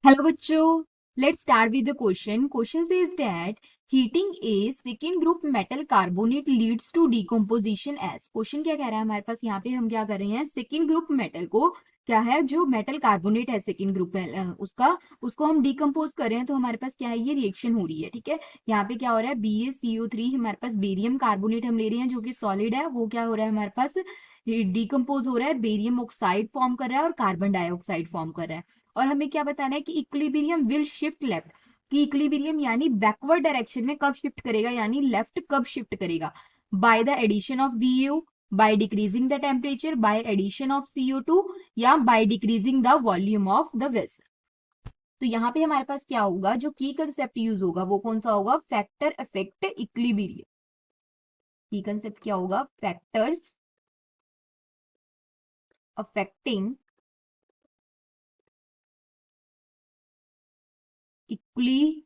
Hello बच्चों, let's start with the question. Question says that heating a second group metal carbonate leads to decomposition as. Question क्या कह रहा है हमारे पास यहाँ पे? हम क्या कर रहे हैं, सेकेंड ग्रुप मेटल को क्या है, जो मेटल कार्बोनेट है सेकेंड ग्रुप उसको हम डिकम्पोज कर रहे हैं. तो हमारे पास क्या है, ये रिएक्शन हो रही है. ठीक है, यहाँ पे क्या हो रहा है, BaCO3 हमारे पास बेरियम कार्बोनेट हम ले रहे हैं जो कि सॉलिड है. वो क्या हो रहा है हमारे पास, डिकम्पोज हो रहा है, बेरियम ऑक्साइड फॉर्म कर रहा है और कार्बन डाइऑक्साइड फॉर्म कर रहा है. और हमें क्या बताना है कि इक्विलिब्रियम विल शिफ्ट लेफ्ट, कि इक्विलिब्रियम यानी बैकवर्ड डायरेक्शन में कब शिफ्ट करेगा, यानी लेफ्ट कब शिफ्ट करेगा. By the addition of BaO, by decreasing the temperature, by addition of CO2, या by decreasing the volume of the vessel. तो यहाँ पे हमारे पास क्या होगा, जो की कंसेप्ट यूज होगा वो कौन सा होगा, फैक्टर अफेक्ट इक्विलिब्रियम. की कंसेप्ट क्या होगा, फैक्टर्स अफेक्टिंग इक्विलिब्रियम.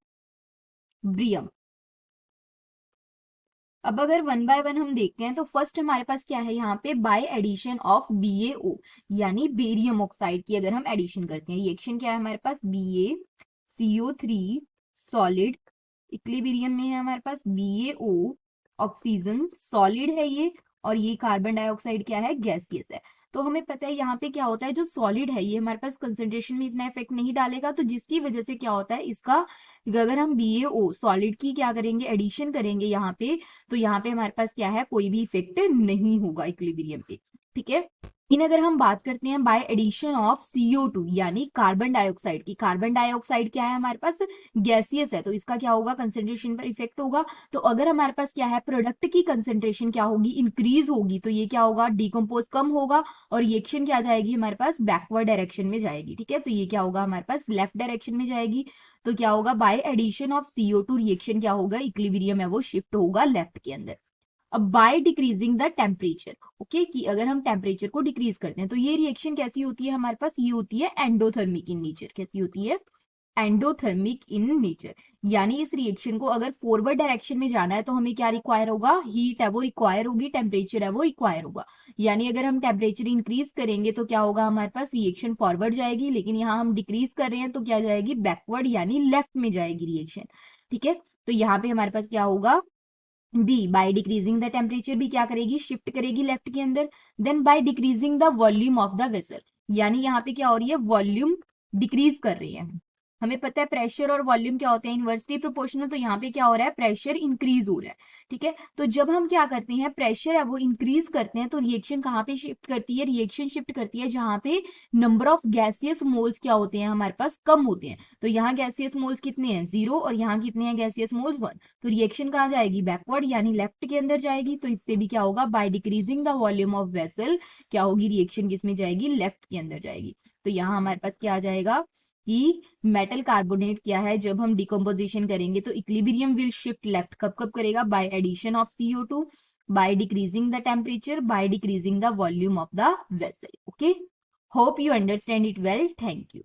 अब अगर वन बाय वन हम देखते हैं तो फर्स्ट हमारे पास क्या है, यहाँ पे बाय एडिशन ऑफ BaO यानी बेरियम ऑक्साइड की अगर हम एडिशन करते हैं, रिएक्शन क्या है हमारे पास, BaCO3 सॉलिड, इक्विलिब्रियम में है हमारे पास BaO ऑक्सीजन सॉलिड है ये, और ये कार्बन डाइऑक्साइड क्या है, गैसियस है. तो हमें पता है यहाँ पे क्या होता है, जो सॉलिड है ये हमारे पास कंसेंट्रेशन में इतना इफेक्ट नहीं डालेगा, तो जिसकी वजह से क्या होता है, इसका अगर हम BaO सॉलिड की क्या करेंगे, एडिशन करेंगे यहाँ पे, तो यहाँ पे हमारे पास क्या है, कोई भी इफेक्ट नहीं होगा इक्विलिब्रियम पे. ठीक है, इन अगर हम बात करते हैं बाय एडिशन ऑफ CO2 यानी कार्बन डाइऑक्साइड की, कार्बन डाइऑक्साइड क्या है हमारे पास, गैसियस है, तो इसका क्या होगा, कंसेंट्रेशन पर इफेक्ट होगा. तो अगर हमारे पास क्या है, प्रोडक्ट की कंसेंट्रेशन क्या होगी, इंक्रीज होगी, तो ये क्या होगा, डिकम्पोज कम होगा, और रिएक्शन क्या जाएगी हमारे पास, बैकवर्ड डायरेक्शन में जाएगी. ठीक है, तो ये क्या होगा हमारे पास, लेफ्ट डायरेक्शन में जाएगी. तो क्या होगा, bye addition of CO2 reaction क्या होगा, इक्विलिब्रियम है वो शिफ्ट होगा लेफ्ट के अंदर. अब bye decreasing the temperature, okay, कि अगर हम टेम्परेचर को डिक्रीज करते हैं तो ये रिएक्शन कैसी होती है हमारे पास, ये होती है एंडोथर्मिक इन नेचर. कैसी होती है, एंडोथर्मिक इन नेचर. यानी इस रिएक्शन को अगर फॉरवर्ड डायरेक्शन में जाना है तो हमें क्या रिक्वायर होगा, हीट है वो रिक्वायर होगी, टेम्परेचर है वो रिक्वायर होगा. यानी अगर हम टेम्परेचर इंक्रीज करेंगे तो क्या होगा हमारे पास, रिएक्शन फॉरवर्ड जाएगी, लेकिन यहाँ हम डिक्रीज कर रहे हैं तो क्या जाएगी, बैकवर्ड यानी लेफ्ट में जाएगी रिएक्शन. ठीक है, तो यहाँ पे हमारे पास क्या होगा, B by decreasing the temperature भी क्या करेगी, शिफ्ट करेगी लेफ्ट के अंदर. Then by decreasing the volume of the vessel, यानी यहाँ पे क्या हो रही है, वॉल्यूम डिक्रीज कर रही है. हमें पता है प्रेशर और वॉल्यूम क्या होते हैं, इनवर्सली प्रोपोर्शनल, तो यहाँ पे क्या हो रहा है, प्रेशर इंक्रीज हो रहा है. ठीक है, तो जब हम क्या करते हैं, प्रेशर है वो इंक्रीज करते हैं, तो रिएक्शन कहाँ पे शिफ्ट करती है, रिएक्शन शिफ्ट करती है जहाँ पे नंबर ऑफ गैसियस मोल्स क्या होते हैं हमारे पास, कम होते हैं. तो यहाँ गैसियस मोल्स कितने हैं, 0, और यहाँ कितने हैं गैसियस मोल्स, 1. तो रिएक्शन कहाँ जाएगी, बैकवर्ड यानी लेफ्ट के अंदर जाएगी. तो इससे भी क्या होगा, bye decreasing the volume of vessel क्या होगी, रिएक्शन किसमें जाएगी, लेफ्ट के अंदर जाएगी. तो यहाँ हमारे पास क्या आ जाएगा कि मेटल कार्बोनेट क्या है, जब हम डिकम्पोजिशन करेंगे तो इक्विलिब्रियम विल शिफ्ट लेफ्ट कब कब करेगा, by addition of CO2, by decreasing the temperature, by decreasing the volume of the vessel. Okay, hope you understand it well. Thank you.